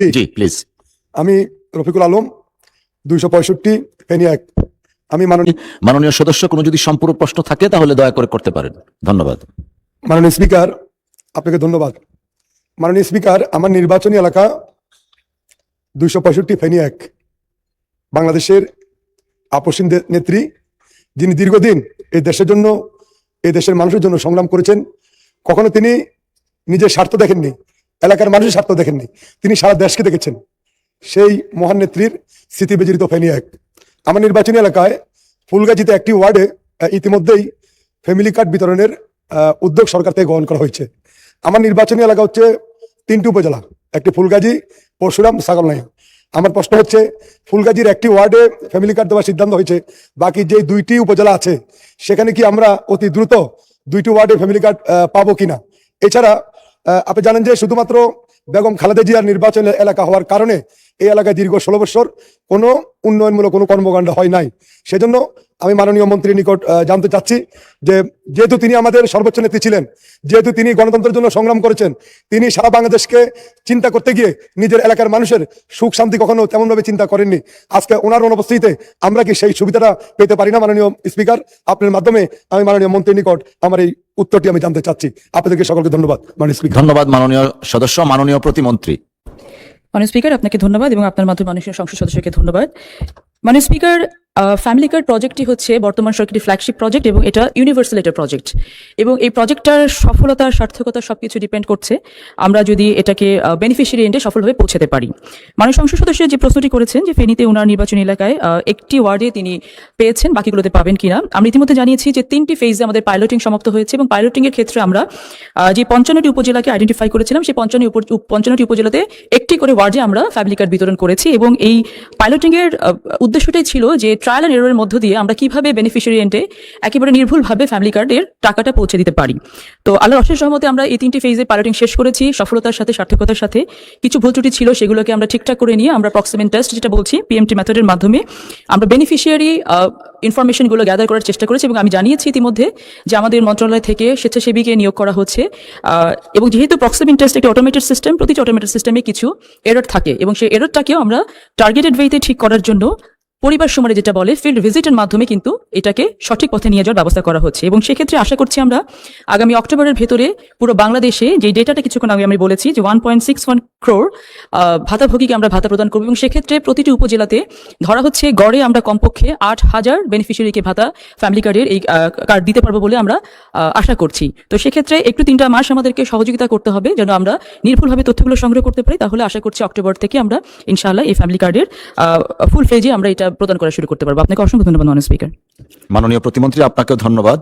জি please. আমি রফিকুল আলম 265 ফেনী 1। আমি মাননীয় সদস্য কোনো যদি সম্পূরক প্রশ্ন থাকে তাহলে দয়া করে করতে পারেন। ধন্যবাদ। মাননীয় স্পিকার, আপনাকে ধন্যবাদ। মাননীয় স্পিকার, আমার নির্বাচনী এলাকা 265 ফেনী 1। বাংলাদেশের আপসীন নেত্রী, যিনি দীর্ঘদিন এই দেশের জন্য, এই দেশের মানুষের জন্য সংগ্রাম করেছেন। কখনো তিনি নিজের স্বার্থ দেখেননি, এলাকার মানুষের স্বার্থ দেখেননি, তিনি সারা দেশকে দেখেছেন। সেই মহান নেত্রীর স্মৃতি বিজড়িত ফেনী 1। আমার নির্বাচনী এলাকায় ফুলগাজীতে একটি ওয়ার্ডে ইতিমধ্যেই ফ্যামিলি কার্ড বিতরণের উদ্যোগ সরকার থেকে গ্রহণ করা হয়েছে। আমার নির্বাচনী এলাকা হচ্ছে 3টি উপজেলা, একটি ফুলগাজী, পরশুরাম, ছাগলনাইয়া। আমার প্রশ্ন হচ্ছে, ফুলগাজীর একটি ওয়ার্ডে ফ্যামিলি কার্ড দেওয়ার সিদ্ধান্ত হয়েছে, বাকি যে 2টি উপজেলা আছে সেখানে কি আমরা অতি দ্রুত 2টি ওয়ার্ডে ফ্যামিলি কার্ড পাবো কিনা? এছাড়া আপনি জানেন যে শুধুমাত্র বেগম খালেদা জিয়ার নির্বাচন এলাকা হওয়ার কারণে এই এলাকায় দীর্ঘ 16 বছর কোনো উন্নয়নমূলক কোনো কর্মকাণ্ড হয় নাই। সেজন্য আমি মাননীয় মন্ত্রীর নিকট জানতে চাচ্ছি যে, যেহেতু তিনি আমাদের সর্বোচ্চ নেত্রী ছিলেন, যেহেতু তিনি গণতন্ত্রের জন্য সংগ্রাম করেছেন, তিনি সারা বাংলাদেশকে চিন্তা করতে গিয়ে নিজের এলাকার মানুষের সুখ শান্তি কখনো তেমনভাবে চিন্তা করেননি। আজকে ওনার অনুপস্থিতিতে আমরা কি সেই সুবিধাটা পেতে পারি না? মাননীয় স্পিকার, আপনার মাধ্যমে আমি মাননীয় মন্ত্রীর নিকট আমার এই উত্তরটি আমি জানতে চাচ্ছি। আপনাদেরকে সকলকে ধন্যবাদ মাননীয় স্পিকার। ধন্যবাদ মাননীয় সদস্য। মাননীয় প্রতিমন্ত্রী। মাননীয় স্পিকার, আপনাকে ধন্যবাদ এবং আপনার মাধ্যমে মাননীয় সংসদ সদস্যকে ধন্যবাদ। মাননীয় স্পিকার, ফ্যামিলি কার্ড প্রজেক্টটি হচ্ছে বর্তমান সরকারের ফ্ল্যাগশিপ প্রজেক্ট এবং এটা ইউনিভার্সাল একটা প্রজেক্ট, এবং এই প্রজেক্টটার সফলতা, সার্থকতা সবকিছু ডিপেন্ড করছে আমরা যদি এটাকে বেনিফিশিয়ারি এন্ডে সফলভাবে পৌঁছাতে পারি। মাননীয় সংসদ সদস্য যে প্রশ্নটি করেছেন যে ফেনীতে ওনার নির্বাচনী এলাকায় একটি ওয়ার্ডে তিনি পেয়েছেন, বাকিগুলোতে পাবেন কিনা, আমরা ইতিমধ্যে জানিয়েছি যে 3টি ফেজে আমাদের পাইলটিং সমাপ্ত হয়েছে এবং পাইলটিং এর ক্ষেত্রে আমরা যে 55টি উপজেলাকে আইডেন্টিফাই করেছিলাম, সেই 55টি উপজেলাতে একটি করে ওয়ার্ডে আমরা ফ্যামিলি কার্ড বিতরণ করেছি। এবং এই পাইলটিং এর উদ্দেশ্যটাই ছিল যে ট্রায়াল এন্ড এররের মধ্য দিয়ে আমরা কিভাবে বেনিফিশিয়ারি এন্ডে একেবারে নির্ভুলভাবে ফ্যামিলি কার্ডের টাকাটা পৌঁছে দিতে পারি। তো আল্লাহর অশেষ রহমতে আমরা এই 3টি ফেজে পাইলটিং শেষ করেছি সফলতার সাথে, সার্থকতার সাথে। কিছু ভুল ত্রুটি ছিল, সেগুলোকে আমরা ঠিকঠাক করে নিয়ে আমরা প্রক্সিমেন্ট টেস্ট যেটা বলছি, পিএমটি মেথডের মাধ্যমে আমরা বেনিফিশিয়ারি ইনফরমেশনগুলো গ্যাদার করার চেষ্টা করেছি। এবং আমি জানিয়েছি ইতিমধ্যে যে আমাদের মন্ত্রণালয় থেকে স্বেচ্ছাসেবীকে নিয়োগ করা হচ্ছে, এবং যেহেতু প্রক্সিমেন্ট টেস্ট একটা অটোমেটেড সিস্টেম, প্রতিটি অটোমেটেড সিস্টেমে কিছু এরর থাকে এবং সেই এররটাকেও আমরা টার্গেটেড ওয়েতে ঠিক করার জন্য পরিবার সুমারে যেটা বলে ফিল্ড ভিজিটের মাধ্যমে কিন্তু এটাকে সঠিক পথে নিয়ে যাওয়ার ব্যবস্থা করা হচ্ছে। এবং সেক্ষেত্রে আশা করছি আমরা আগামী অক্টোবরের ভেতরে পুরো বাংলাদেশে যে ডেটাটা কিছুক্ষণ আগে আমি বলেছি যে 1.61 crore ভাতাভোগীকে আমরা ভাতা প্রদান করবো, এবং সেক্ষেত্রে প্রতিটি উপজেলাতে ধরা হচ্ছে গড়ে আমরা কমপক্ষে 8,000 বেনিফিশিয়ারিকে ভাতা ফ্যামিলি কার্ডের এই কার্ড দিতে পারবো বলে আমরা আশা করছি। তো সেক্ষেত্রে একটু 3টা মাস আমাদেরকে সহযোগিতা করতে হবে যেন আমরা নির্ভুলভাবে তথ্যগুলো সংগ্রহ করতে পারি। তাহলে আশা করছি অক্টোবর থেকে আমরা ইনশাআল্লাহ এই ফ্যামিলি কার্ডের ফুল ফেজে আমরা এটা প্রদান করা শুরু করতে পারবো। আপনাকে অসংখ্য ধন্যবাদ মাননীয় স্পিকার। মাননীয় প্রতিমন্ত্রী, আপনাকেও ধন্যবাদ।